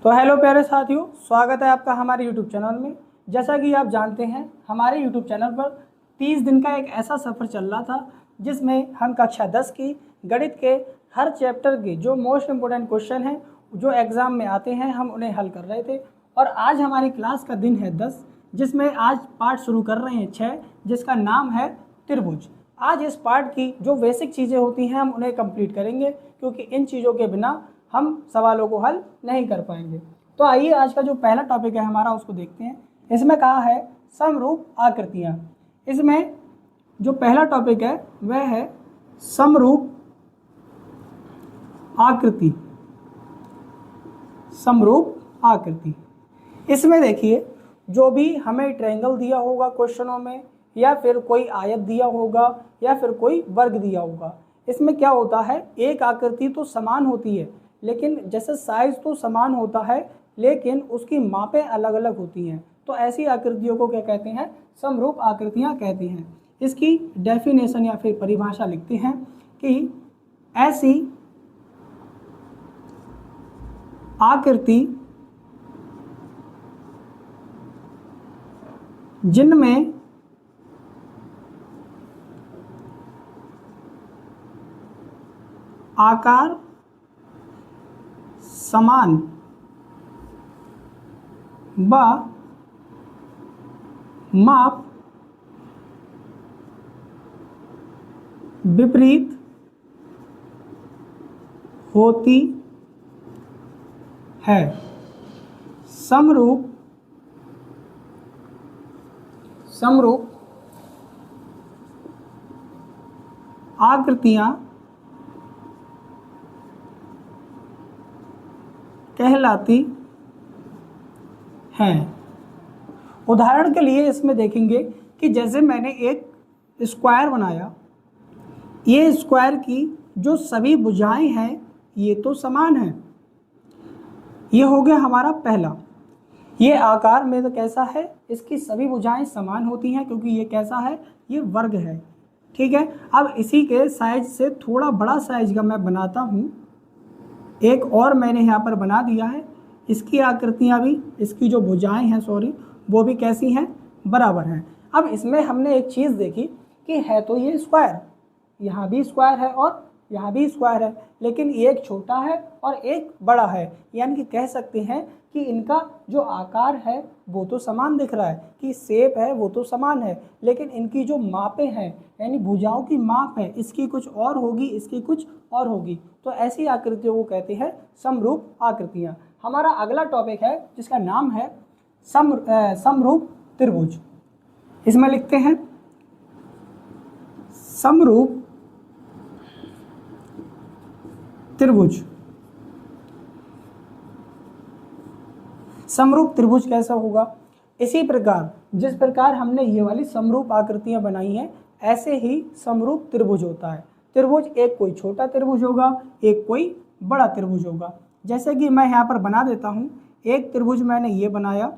तो हेलो प्यारे साथियों, स्वागत है आपका हमारे YouTube चैनल में। जैसा कि आप जानते हैं, हमारे YouTube चैनल पर 30 दिन का एक ऐसा सफ़र चल रहा था जिसमें हम कक्षा 10 की गणित के हर चैप्टर के जो मोस्ट इम्पोर्टेंट क्वेश्चन हैं जो एग्ज़ाम में आते हैं हम उन्हें हल कर रहे थे। और आज हमारी क्लास का दिन है 10, जिसमें आज पार्ट शुरू कर रहे हैं 6, जिसका नाम है त्रिभुज। आज इस पार्ट की जो बेसिक चीज़ें होती हैं हम उन्हें कंप्लीट करेंगे, क्योंकि इन चीज़ों के बिना हम सवालों को हल नहीं कर पाएंगे। तो आइए आज का जो पहला टॉपिक है हमारा उसको देखते हैं। इसमें कहा है समरूप आकृतियाँ। इसमें जो पहला टॉपिक है वह है समरूप आकृति। समरूप आकृति, इसमें देखिए जो भी हमें ट्रायंगल दिया होगा क्वेश्चनों में, या फिर कोई आयत दिया होगा, या फिर कोई वर्ग दिया होगा, इसमें क्या होता है, एक आकृति तो समान होती है, लेकिन जैसे साइज तो समान होता है लेकिन उसकी मापें अलग अलग होती हैं। तो ऐसी आकृतियों को क्या कहते हैं, समरूप आकृतियाँ कहते हैं। इसकी डेफिनेशन या फिर परिभाषा लिखते हैं कि ऐसी आकृति जिनमें आकार समान व माप विपरीत होती है। समरूप आकृतियाँ कहलाती हैं। उदाहरण के लिए इसमें देखेंगे कि जैसे मैंने एक स्क्वायर बनाया, ये स्क्वायर की जो सभी भुजाएं हैं ये तो समान हैं। ये हो गया हमारा पहला। ये आकार में तो कैसा है, इसकी सभी भुजाएं समान होती हैं क्योंकि ये कैसा है, ये वर्ग है। ठीक है। अब इसी के साइज से थोड़ा बड़ा साइज का मैं बनाता हूँ, एक और मैंने यहाँ पर बना दिया है। इसकी आकृतियाँ भी, इसकी जो भुजाएं हैं वो भी कैसी हैं, बराबर हैं। अब इसमें हमने एक चीज़ देखी कि है तो ये स्क्वायर, यहाँ भी स्क्वायर है और यहाँ भी स्क्वायर है, लेकिन एक छोटा है और एक बड़ा है। यानी कि कह सकते हैं कि इनका जो आकार है वो तो समान दिख रहा है, कि शेप है वो तो समान है, लेकिन इनकी जो मापें हैं यानी भुजाओं की माप है, इसकी कुछ और होगी, इसकी कुछ और होगी। तो ऐसी आकृतियों को कहते हैं समरूप आकृतियाँ। हमारा अगला टॉपिक है जिसका नाम है समरूप त्रिभुज। इसमें लिखते हैं समरूप त्रिभुज। समरूप त्रिभुज कैसा होगा, इसी प्रकार जिस प्रकार हमने ये वाली समरूप आकृतियां बनाई हैं ऐसे ही समरूप त्रिभुज होता है। त्रिभुज एक कोई छोटा त्रिभुज होगा, एक कोई बड़ा त्रिभुज होगा। जैसे कि मैं यहाँ पर बना देता हूँ, एक त्रिभुज मैंने ये बनाया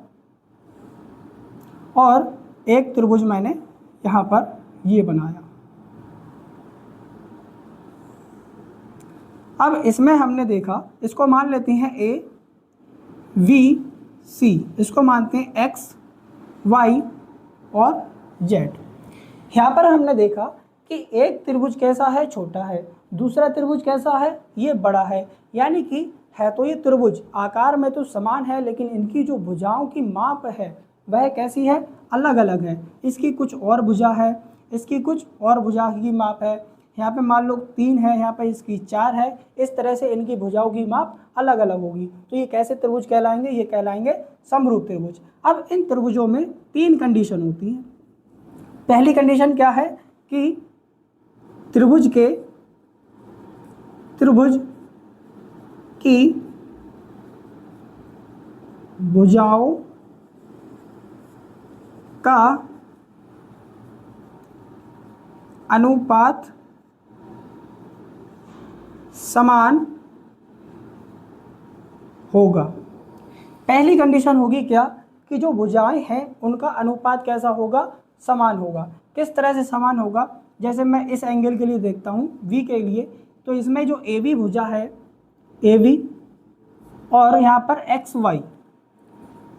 और एक त्रिभुज मैंने यहाँ पर ये बनाया। अब इसमें हमने देखा, इसको मान लेते हैं A V C, इसको मानते हैं X Y और Z। यहाँ पर हमने देखा कि एक त्रिभुज कैसा है, छोटा है, दूसरा त्रिभुज कैसा है, ये बड़ा है। यानी कि है तो ये त्रिभुज आकार में तो समान है, लेकिन इनकी जो भुजाओं की माप है वह कैसी है, अलग अलग है। इसकी कुछ और भुजा है, इसकी कुछ और भुजा की माप है। यहाँ पे मान लो 3 है, यहाँ पे इसकी 4 है। इस तरह से इनकी भुजाओं की माप अलग अलग होगी। तो ये कैसे त्रिभुज कहलाएंगे, ये कहलाएंगे समरूप त्रिभुज। अब इन त्रिभुजों में 3 कंडीशन होती हैं। पहली कंडीशन क्या है कि त्रिभुज की भुजाओं का अनुपात समान होगा। पहली कंडीशन होगी क्या कि जो भुजाएं हैं उनका अनुपात कैसा होगा, समान होगा। किस तरह से समान होगा, जैसे मैं इस एंगल के लिए देखता हूँ V के लिए, तो इसमें जो AB भुजा है AB और यहाँ पर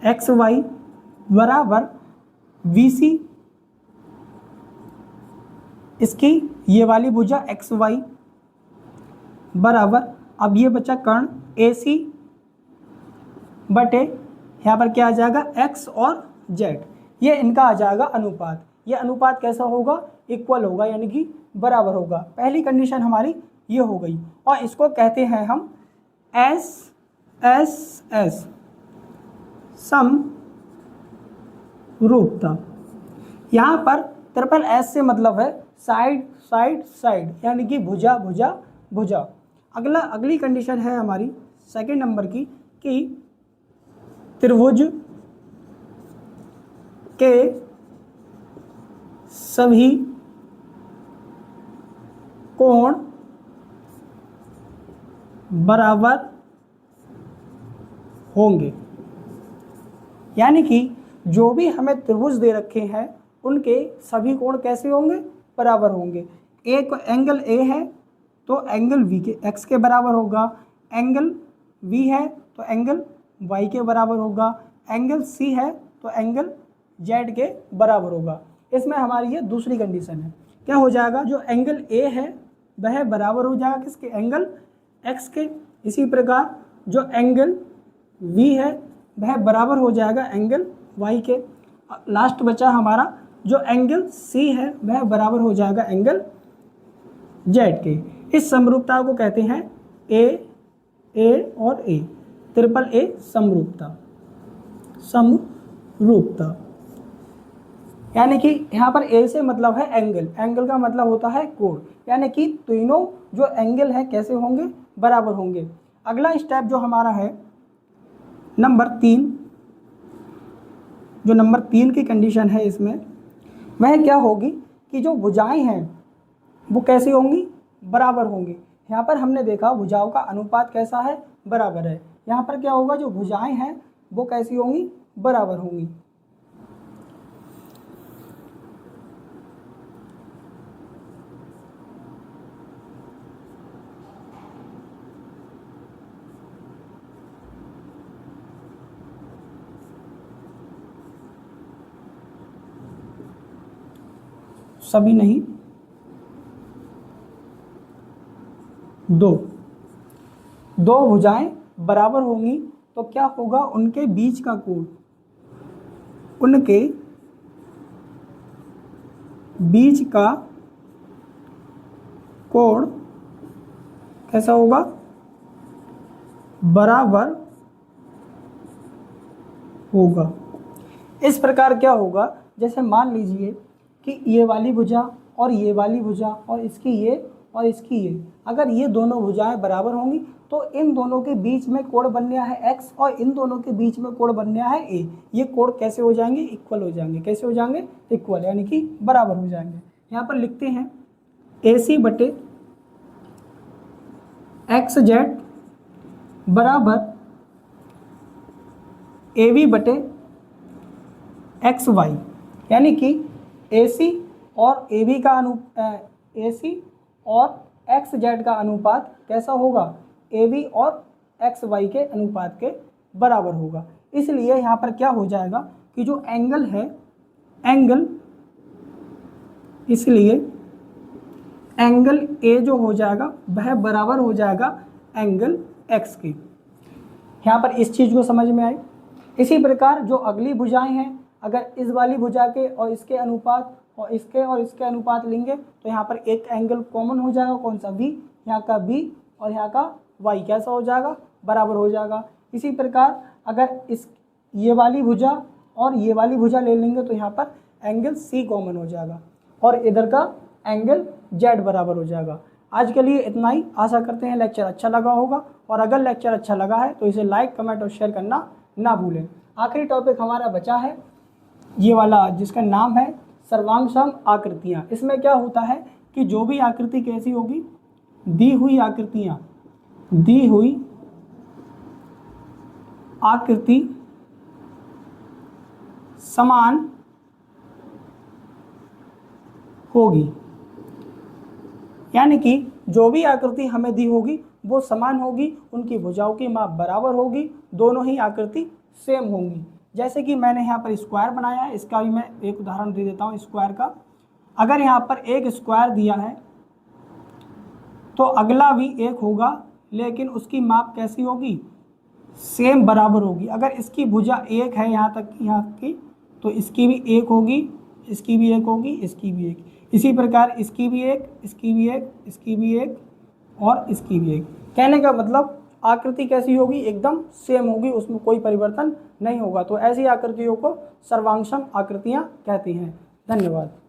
एक्स वाई बराबर VC, इसकी ये वाली भुजा एक्स वाई बराबर, अब ये बचा कर्ण AC बटे यहाँ पर क्या आ जाएगा x और z, ये इनका आ जाएगा अनुपात। ये अनुपात कैसा होगा, इक्वल होगा यानी कि बराबर होगा। पहली कंडीशन हमारी ये हो गई और इसको कहते हैं हम एस समरूपता। यहाँ पर ट्रिपल S से मतलब है साइड साइड साइड, यानी कि भुजा भुजा भुजा। अगली कंडीशन है हमारी सेकंड नंबर की कि त्रिभुज के सभी कोण बराबर होंगे, यानी कि जो भी हमें त्रिभुज दे रखे हैं उनके सभी कोण कैसे होंगे, बराबर होंगे। एक एंगल A है तो एंगल V के x के बराबर होगा, एंगल V है तो एंगल y के बराबर होगा, एंगल C है तो एंगल Z के बराबर होगा। इसमें हमारी ये दूसरी कंडीशन है। क्या हो जाएगा, जो एंगल A है वह बराबर हो जाएगा किसके, एंगल x के। इसी प्रकार जो एंगल V है वह बराबर हो जाएगा एंगल y के। लास्ट बचा हमारा जो एंगल C है वह बराबर हो जाएगा एंगल Z के। इस समरूपता को कहते हैं A और A, ट्रिपल A समरूपता। यानी कि यहाँ पर A से मतलब है एंगल का मतलब होता है कोण, यानी कि तीनों जो एंगल है कैसे होंगे, बराबर होंगे। अगला स्टेप जो हमारा है नंबर 3, जो नंबर 3 की कंडीशन है इसमें वह क्या होगी कि जो भुजाएं हैं वो कैसी होंगी, बराबर होंगी। यहाँ पर हमने देखा भुजाओं का अनुपात कैसा है, बराबर है। यहाँ पर क्या होगा, जो भुजाएं हैं वो कैसी होंगी, बराबर होंगी। सभी नहीं, दो भुजाएं बराबर होंगी तो क्या होगा, उनके बीच का कोण, उनके बीच का कोण कैसा होगा, बराबर होगा। इस प्रकार क्या होगा, जैसे मान लीजिए कि ये वाली भुजा और ये वाली भुजा और इसकी ये और इसकी ये, अगर ये दोनों भुजाएं बराबर होंगी तो इन दोनों के बीच में कोण बनना है x और इन दोनों के बीच में कोण बनना है a। ये कोण कैसे हो जाएंगे, इक्वल हो जाएंगे। कैसे हो जाएंगे, इक्वल, यानी कि बराबर हो जाएंगे। यहाँ पर लिखते हैं AC बटे XZ बराबर AB बटे XY, यानी कि AC और AB का AC और XZ का अनुपात कैसा होगा, AB और XY के अनुपात के बराबर होगा। इसलिए यहाँ पर क्या हो जाएगा कि जो एंगल है इसलिए एंगल A जो हो जाएगा वह बराबर हो जाएगा एंगल X के। यहाँ पर इस चीज़ को समझ में आई। इसी प्रकार जो अगली भुजाएं हैं, अगर इस वाली भुजा के और इसके अनुपात और इसके अनुपात लेंगे तो यहाँ पर एक एंगल कॉमन हो जाएगा, कौन सा, B। यहाँ का B और यहाँ का Y कैसा हो जाएगा, बराबर हो जाएगा। इसी प्रकार अगर ये वाली भुजा और ये वाली भुजा ले लेंगे तो यहाँ पर एंगल C कॉमन हो जाएगा और इधर का एंगल Z बराबर हो जाएगा। आज के लिए इतना ही। आशा करते हैं लेक्चर अच्छा लगा होगा, और अगर लेक्चर अच्छा लगा है तो इसे लाइक, कमेंट और शेयर करना ना भूलें। आखिरी टॉपिक हमारा बचा है ये वाला, जिसका नाम है सर्वांग आकृतियाँ। इसमें क्या होता है कि जो भी आकृति कैसी होगी, दी हुई आकृति समान होगी, यानी कि जो भी आकृति हमें दी होगी वो समान होगी, उनकी भुजाओं की माप बराबर होगी, दोनों ही आकृति सेम होंगी। जैसे कि मैंने यहाँ पर स्क्वायर बनाया है, इसका भी मैं एक उदाहरण दे देता हूँ स्क्वायर का। अगर यहाँ पर एक स्क्वायर दिया है तो अगला भी एक होगा, लेकिन उसकी माप कैसी होगी, सेम बराबर होगी। अगर इसकी भुजा एक है यहाँ तक की, यहाँ की, तो इसकी भी एक होगी, इसकी भी एक होगी, इसकी भी एक। इसी प्रकार इसकी भी एक, इसकी भी एक, इसकी भी एक और इसकी भी एक। कहने का मतलब आकृति कैसी होगी, एकदम सेम होगी, उसमें कोई परिवर्तन नहीं होगा। तो ऐसी आकृतियों को सर्वांगसम आकृतियाँ कहती हैं। धन्यवाद।